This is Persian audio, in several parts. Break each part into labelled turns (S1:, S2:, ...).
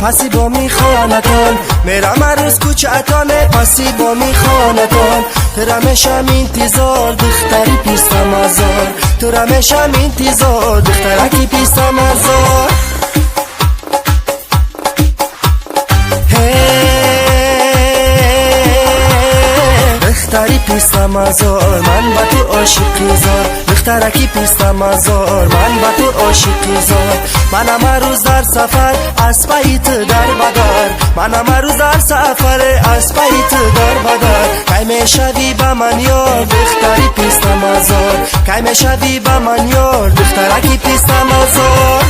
S1: پسی با میخوانتان میرم عروس کوچتانه پسی با میخوانتان تو رمشم انتظار دختری پیستم ازار تو رمشم انتظار دخترکی پیستم ازار دختری پیستم ازار من با تو عاشقی زار دخترکی پیستم ازار من با تو عاشقی زار منم هر روز در سفر از پای تو در بدر منم هر روز در سفر از پای تو در بدر کی میشوی با من یار دختری پیستم ازار کی میشوی با من یار دخترکی پیستم ازار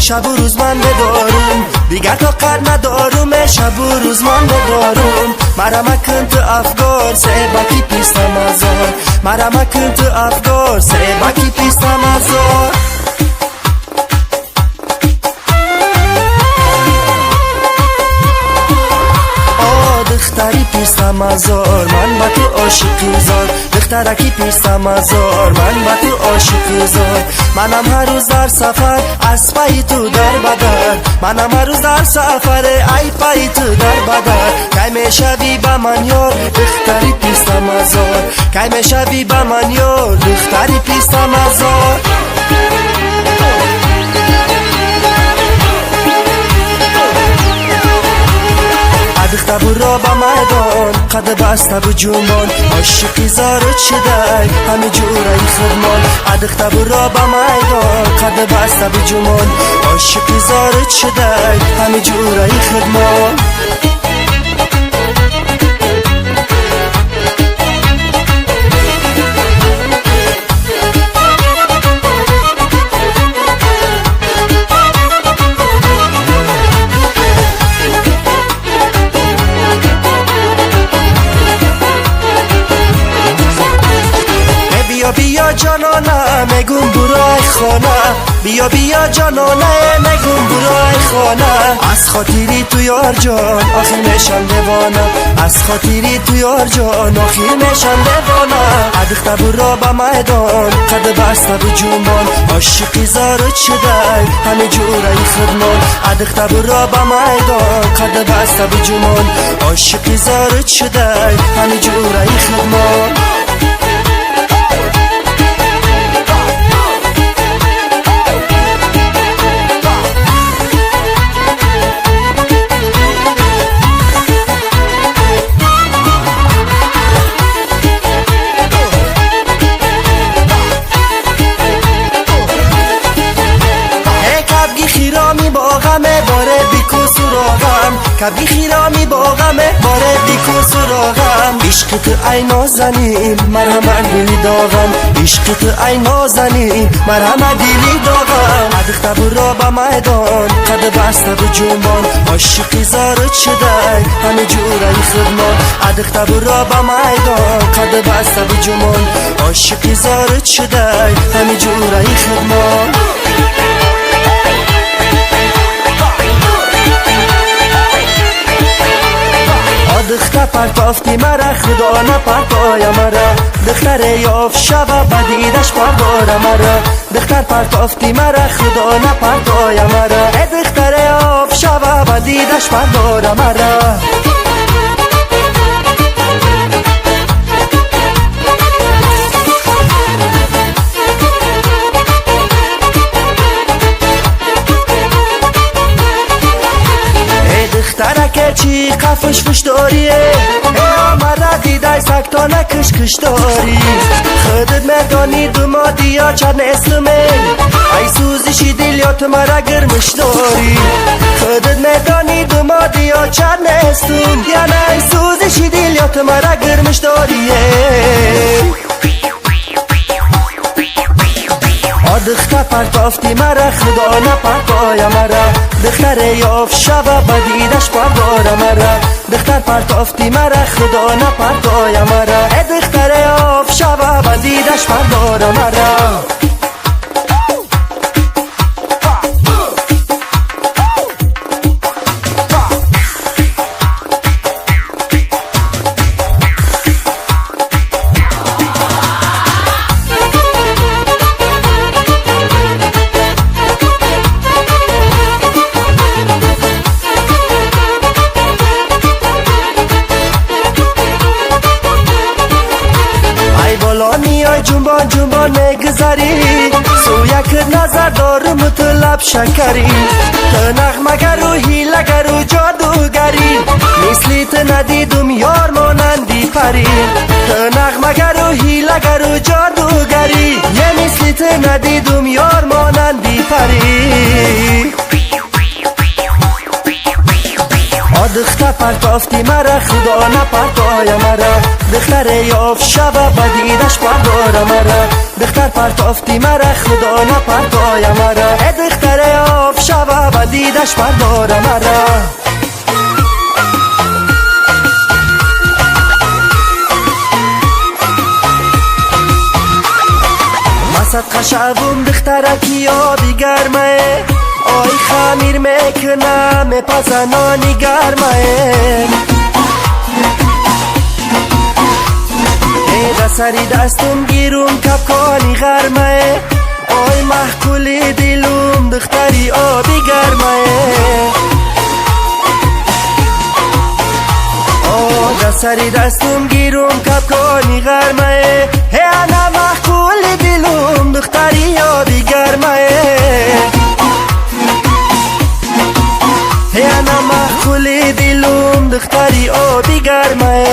S1: شب و روز من ندارم دیگر طاقت ندارم شب و روز من ندارم مرا مکن تو افگار سه باکی پیستم ازار مرا مکن تو افگار سه باکی پیستم ازار دختری پیستم ازار من با تو عاشقی زار دخترکی پیستم ازار من با تو عاشقی زار منم هر روز در سفر از پای تو در بدر منم هر روز در سفر ای پای تو در بدر کی میشوی با من یار دختری پیستم ازار کی میشوی با من یار دختری پیستم ازار دختر برا با میدان قد بسته و جنبان عاشقی زارت شده همه جورای خدمان دختر برا با میدان قد بسته و جنبان عاشقی زارت شده همه جورای خدمان بیا جانانه میگم برای خانه بیا بیا جانانه میگم برای خانه از خاطری تو یار جان آخر میشم دیوانه از خاطری تو یار جان آخر میشم دیوانه دختر برا با میدان قد بسته و جنبان عاشقی زارت شده همه جورای خدمان دختر برا با میدان قد بسته و جنبان عاشقی زارت شده همه جورای خدمان باره بیکو سراغم کبی خیرامی باغمه باره بیکو سراغم عشق تو ای نازنین مرهم دلی داغم عشق تو ای نازنین مرهم دلی داغم دختر برا با میدان قد بسته و جنبان عاشقی زارت شده همه جورای خدمان دختر برا با میدان قد بسته و جنبان عاشقی زارت شده همه جورای خدمان دختر پرتافتی مرا خدا نپرتای مرا دختر یاف شوه بدیدش پردار مرا دختر پرتافتی مرا خدا نپرتای مرا دختر یاف شوه بدیدش پردار مرا دخترکه چی قفش فش داریه مرا دیدای سکتانه کش کش داری خودت میدانی دمادی یا چند اسمه ای سوزشی دل یا تو مرا گرمش داری خودت میدانی دمادی یا چند اسم یا نه ای سوزشی دل تو مرا گرمش داریه دختر پرتافتی مرا خدا نپرتایا مرا دختر یاف شبا بدیدش پردارا مرا دختر پرتافتی مرا خدا نپرتایا مرا دختر یاف شبا بدیدش پردارا مرا میای جنبان جنبان میگذاری سویک نظر دارم تو لب شکری تو نغمگر و هیلگر و جادوگری مثلی تو ندیدم یار مانندی پری تو نغمگر و هیلگر و جادوگری یه مثلی تو ندیدم یار مانندی پری دختر پرتافتی مرا خدا نپرتایا مرا دختر یاف شبا بدیدش پردارا مرا دختر پرتافتی مرا خدا نپرتایا مرا دختر یاف شبا بدیدش پردارا مرا مسد خشبم دخترکی یابی گرمه آی خمیر میکنم پزنانی گرمه ایده سری دستم گیرم کپکانی غرمه آی محکولی دیلم دختری آبی گرمه آی سری دستم گیرم کپکانی غرمه انا محکولی دیلم دختری آبی گرمه انا محکولی دیلم دختری آبی گرمه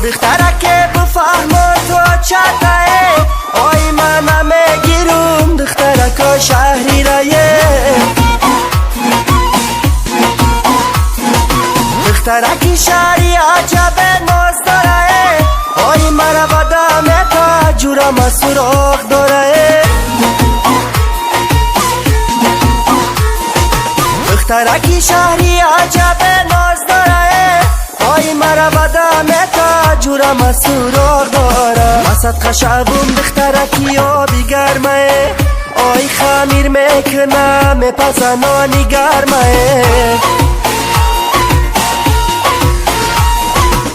S1: دخترک بفهم تو چطه آی من میگیرم دخترک شهری رایه دخترکی شهری عجب ناز داره آی مرا بدم تا جورم سراغ داره دخترکی شهری عجب ناز داره آی مرا بدم تا جورم سراغ داره مسد خشبم دخترکی آبی گرمه آی خمیر میکنم پزنانی گرمه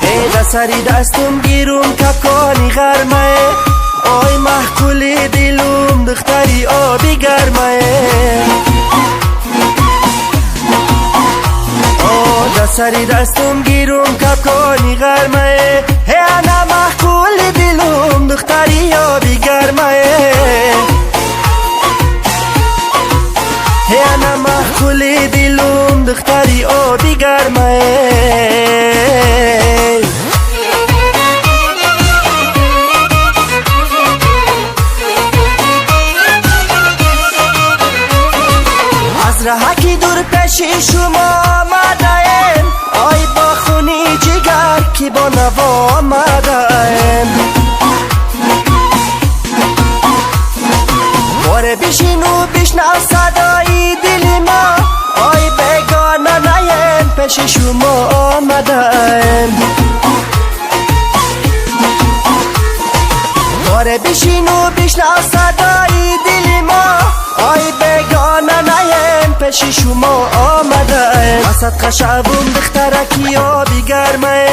S1: ایده سری دستم گیرم کپکانی غرمه آی محکولی دیلم دختری آبی گرمه سری دستم گیرم کپکانی غرمه انا محکولی دیلم دختری آبی گرمه انا محکولی دیلم دختری آبی گرمه از رهکی دور پیشی شما آمده‌ایم آی با خونی جگر کی با نوا آمده‌ایم باره بشین و بشنو صدای دل ما آی بگانه نیم پیش شما آمده‌ایم باره بشین و بشنو صدای دل ما آی بگانه نیم پیش شما آمده مسد خشبم دخترکی آبی گرمه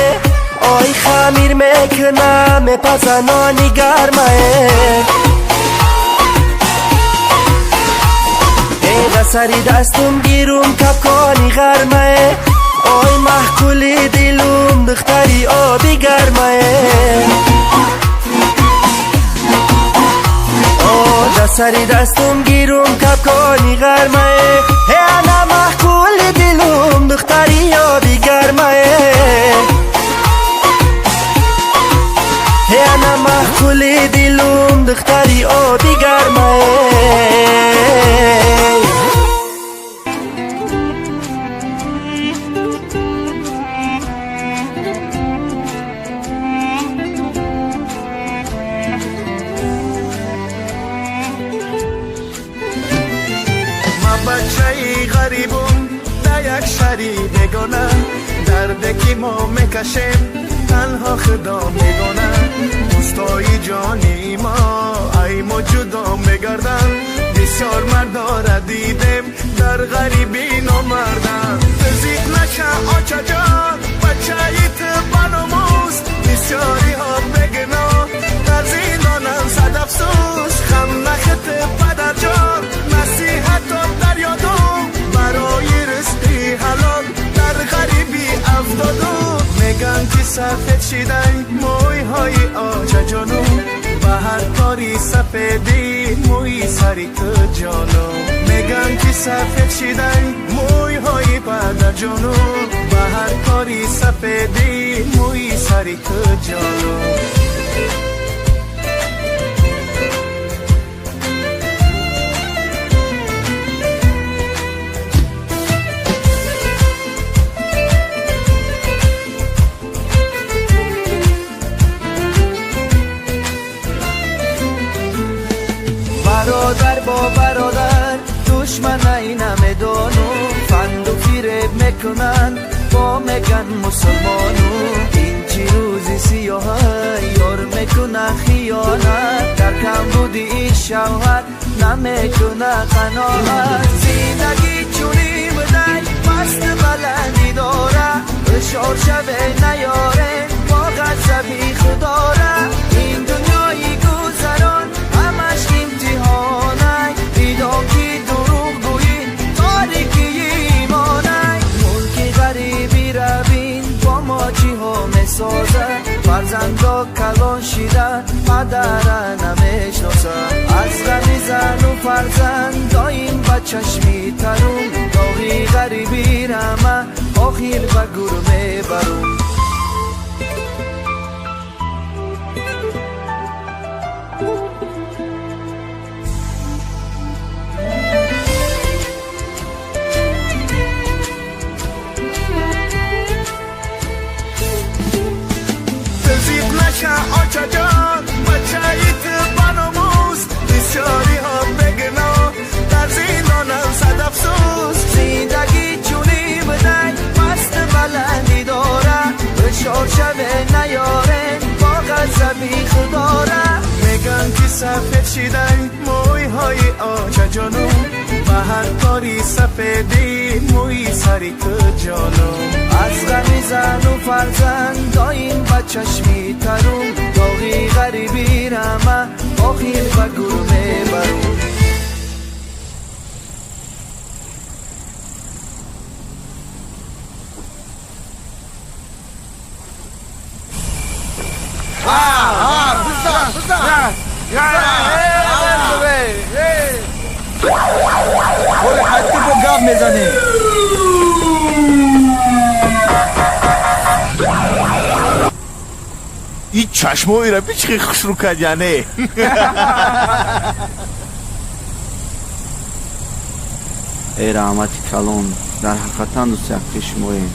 S1: آی خمیر میکنم پزنانی گرمه ایده سری دستم گیرم کپکانی غرمه آی محکولی دیلم دختری آبی گرمه سری دستم گیرم کپکانی غرمه انا محکولی دختری آبی گرمه انا محکولی دیلم دختری آبی گرمه
S2: بچه‌ای غریبم در یک شهری بگونه درد که ما میکشیم تنها خدا میدونه دوستای جانی ما ای ما جدا میگردن بسیار مردا را دیدیم در غریبی نامردن تزید نشه آچه جان بچه‌ای تبانموز بسیاری ها بگنا در زینانم صد افسوس خم نخت پدر جان نصیحت در یادم برای رزقی حلال در غریبی افتادم میگن که سفید شدن موی های آجا جانو به هر کاری سفیدی موی سری تو جانو میگن که سفید شدن موی های پدر جانو به هر کاری سفیدی موی سری تو جانو برادر با برادر دشمنی نمیدانو فند و فریب میکنن با میگن مسلمانو این چی روزی سیاه یار میکنه خیانت در کم بودی این شوهر نمیکنه قناعت زندگی چونی بدن مست بلندی داره اشار شبه نیاره با غضبی خداره این دنیای گذران همش امتحانه بیدا کی دروغ گویی تاریکی ایمانه ملک غریبی روین با ما چی ها میسازه فرزندا کلان شیده مادر نمیشناسه از غمی زن و فرزند دایم با چشمی ترون داغی غریبی رمه آخیر با گرمه برون آچه جان بچه‌ای تبانموز بسیاری ها بگنا در زندانم صد افسوس زندگی چونی بدن مست بلندی داره بشار شبه نیاره با غضبی خداره میگن که سفید شدن موی های آچه جانو به هر کاری سفیدی موی سری تو جانو از غمی زن و فرزند دایم با چشمی ترون داغی غریبی رمه آخیر با گرمه برون
S3: حتی با گاب میزنه
S2: این چشمایی را بیچه خوش رو کجانه
S3: ای رحمتی کلون در حقیقتا دوست یک کشموین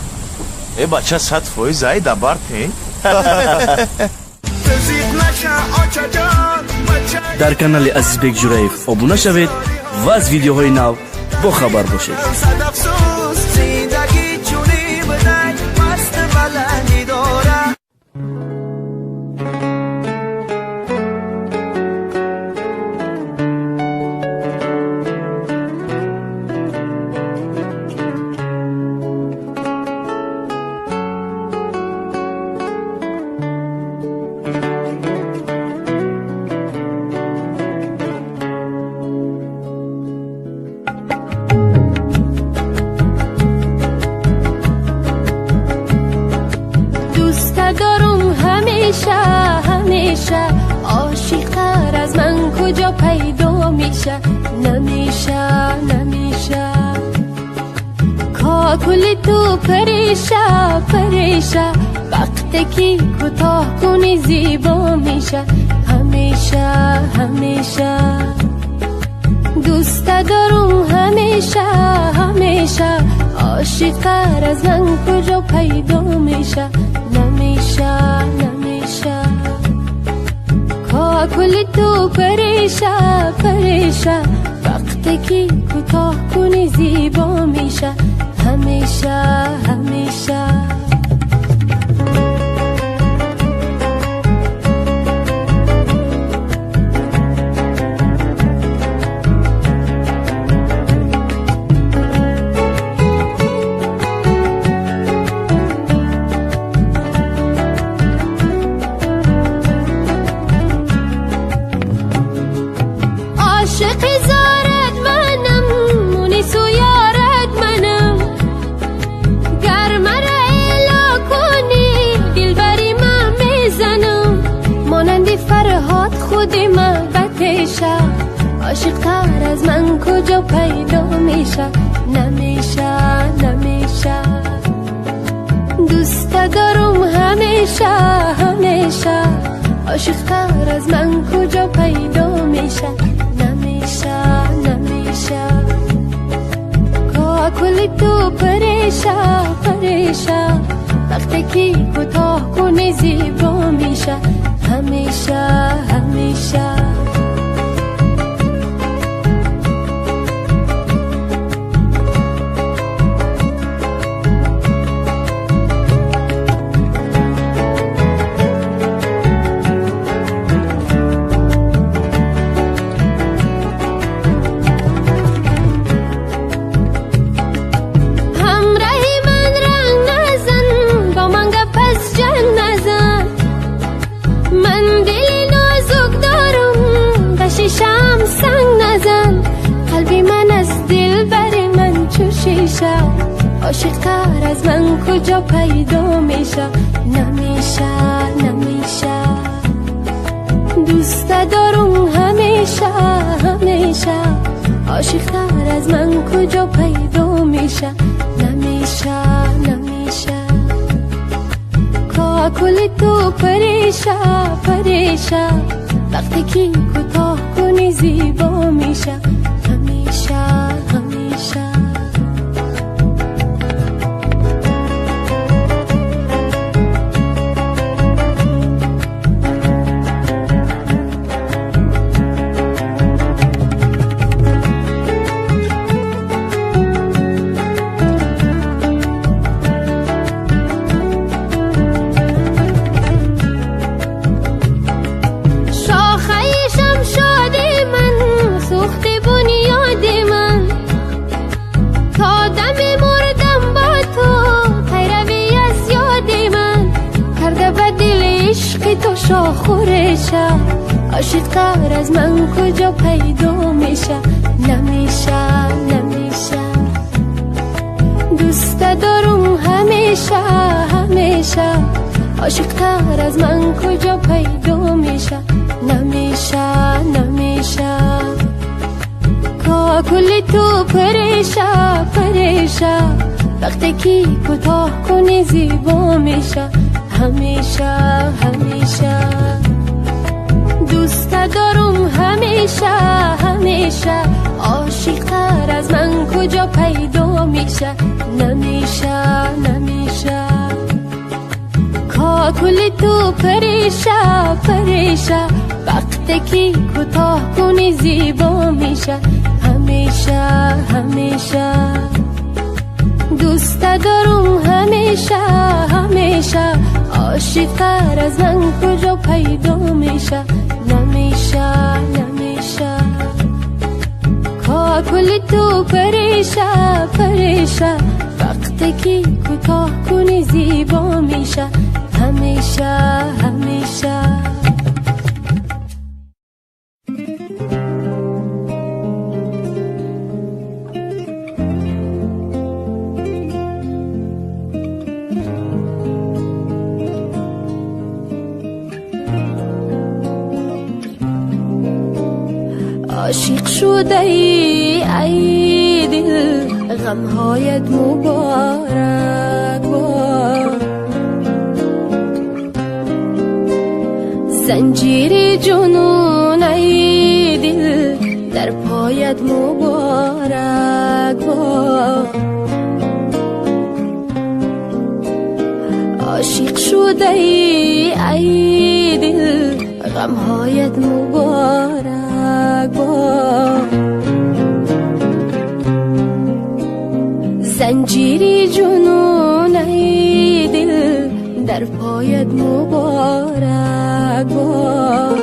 S2: ای بچه 100% زایی دبارته
S4: در کانال عزیزبک جوریف обуна шавед ва аз видеоҳои нав бохабар бошед.
S5: تو پریشا پریشا وقتی که کوتاه کنی زیبا میشه همیشه همیشه دوست دارم همیشه همیشه عاشق‌تر از من کجا پیدا میشه نمیشه نمیشه کل تو پریشا پریشا وقتی که کوتاه کنی زیبا میشه همیشه همیشه عاشق زارت منم مونس و یارت منم گر مرا الا کنی دل بری من میزنم مانند فرهاد خودی من بتیشه عاشق تر از من کجا پیدا میشه نمیشه نمیشه دوست دارم همیشه همیشه عاشق تر از من کجا پیدا میشه نمیشه نمیشه کل تو پریشا پریشا وقتی که کوتاه کنی زیبا میشه همیشه همیشه شم سنگ نزن قلبی من از دل بر من چو شیشه عاشق تر از من کجا پیدا میشه نمیشه نمیشه دوست دارم همیشه همیشه عاشق تر از من کجا پیدا میشه نمیشه نمیشه کل تو پریشا پریشا وقتی که کوتاه کنی زیبا میشه همیشه همیشه تو شاخورشه عاشق تر از من کجا پیدا میشه نمیشه نمیشه دوست دارم همیشه همیشه عاشق تر از من کجا پیدا میشه نمیشه نمیشه کل تو پریشا پریشا وقتی که کوتاه کنی زیبا میشه همیشه همیشه دوست دارم همیشه همیشه عاشق تر از من کجا پیدا میشه نمیشه نمیشه کل تو پریشا پریشا وقتی که کوتاه کنی زیبا میشه همیشه همیشه دوست دارم همیشه همیشه عاشق تر از من کجا پیدا میشه نمیشه نمیشه کل تو پریشا پریشا وقتی که کوتاه کنی زیبا میشه همیشه همیشه عاشق شده ای دل غمهایت مبارک باد زنجیر جنون ای دل در پایت مبارک باد عاشق شده ای دل غمهایت مبارک باد زنجیری جنون ای دل در پایت مبارک باد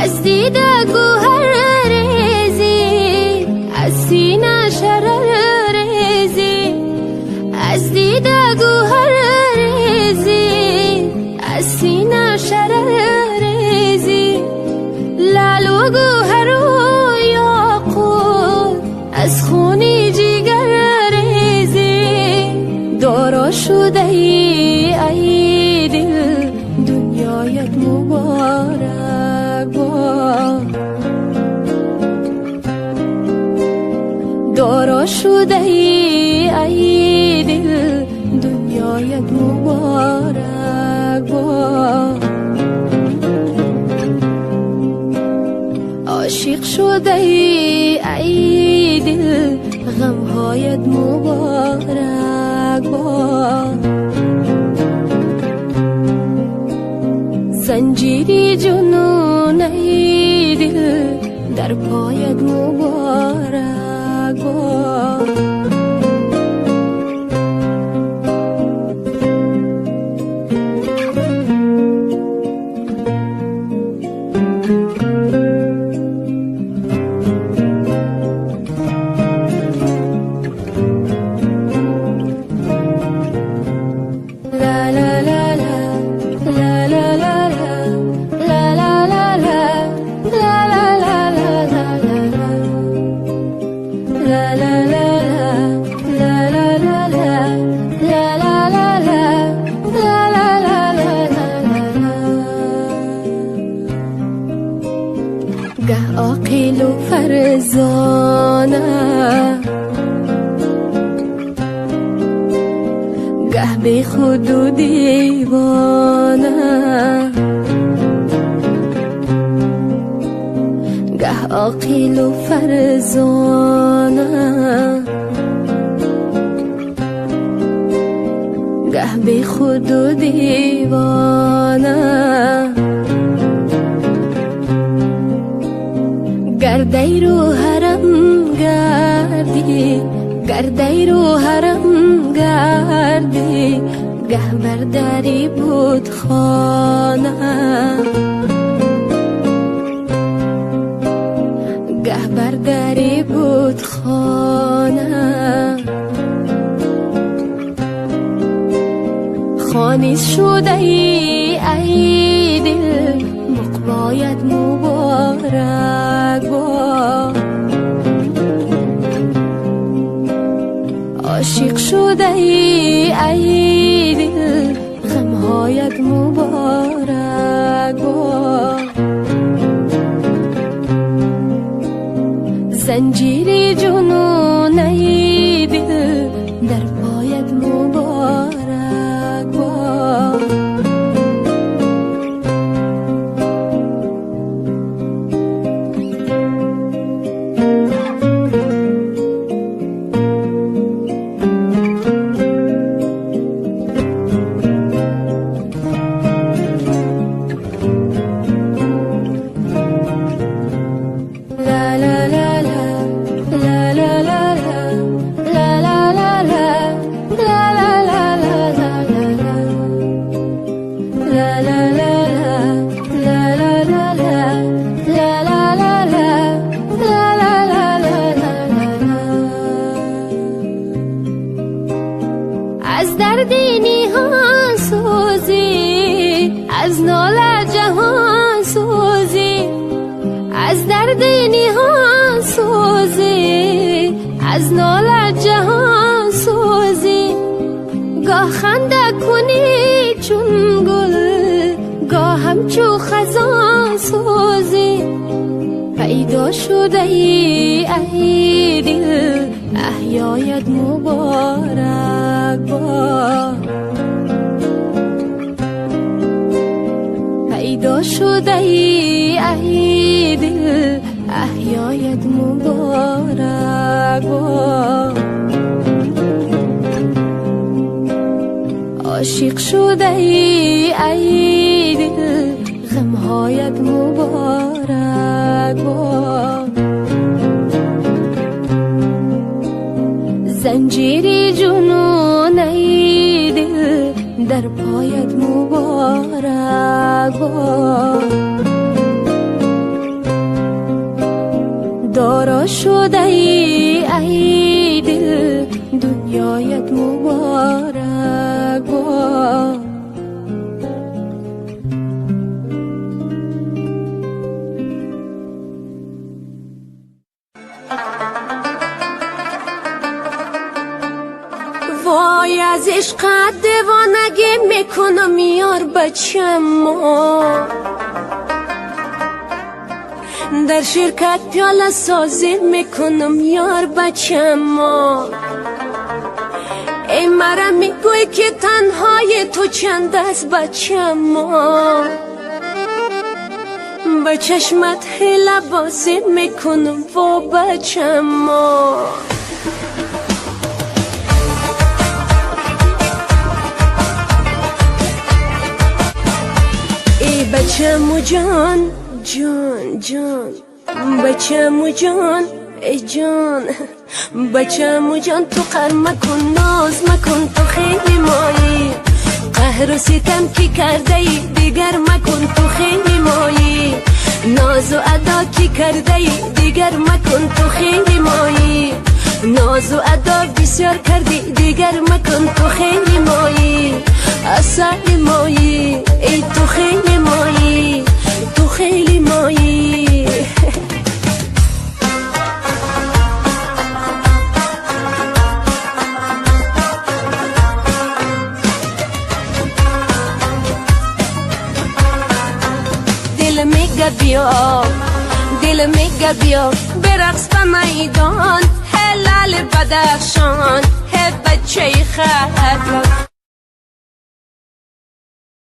S5: از دیده گوهر ریزی از سینه شرر ریزی از دیده گوهر ریزی از سینه شرر ریزی لعل و گوهر و یاقوت از خونی جگر ریزی دارا شده ای دل دنیایت مبارک باد دارا شده ای دل دنیایت مبارک باد عاشق شده ای دل غمهایت مبارک باد زنجیری جنون ای دل در پایت مبارک باد گه عاقل و فرزانه گه بی خود و دیوانه گه عاقل و فرزانه گه بی خود و دیوانه گردی رو حرم گردی گردی رو حرم گردی گه برداری بود خانه گه برداری بود خانه خانیز شده ای دل مقبایت مبارک باد عاشق شده ای دل غمهایت مبارک باد زنجیری جنون ای دل در پایت مبارک باد la la la la la la la درد نیهان سوزی، از ناله جهان سوزی، از درد نیهان سوزی، از ناله جهان سوزی. گاه خنده کنی چون گل، گاه همچو خزان سوزی. پیدا شده ای دل، احیایت مبارک باد. پیدا شده ای دل، احیایت مبارک باد. عاشق شده ای دل، غمهایت مبارک باد. زنجیری جنون ای دل، در پایت مبارک باد. دارا شده ای دل، دنیایت مبارک باد. وای از عشقت دیوانگی میکنم یار بچم ما، در شرکت پیاله سازی میکنم یار بچم ما. ای مرا میگوی که تنهای تو چند است بچم ما، به چشمت حیله بازی میکنم و بچم ما. ای بچم جان جان جان، بچم جان ای جان، بچم جان تو قهر مکن ناز مکن تو خیلی مایی. قهر و ستم کی کرده ای دیگر مکن تو خیلی مایی. ناز و ادا کی کرده ای دیگر مکن تو خیلی مایی. ناز و ادا بسیار کردی دیگر مکن تو خیلی مایی. اصل مایی ای تو خیلی مایی، تو خیلی مایی. دل میگه بیا، دل میگه بیا برقص به میدان، هلال بدخشان، هی بچه خطران.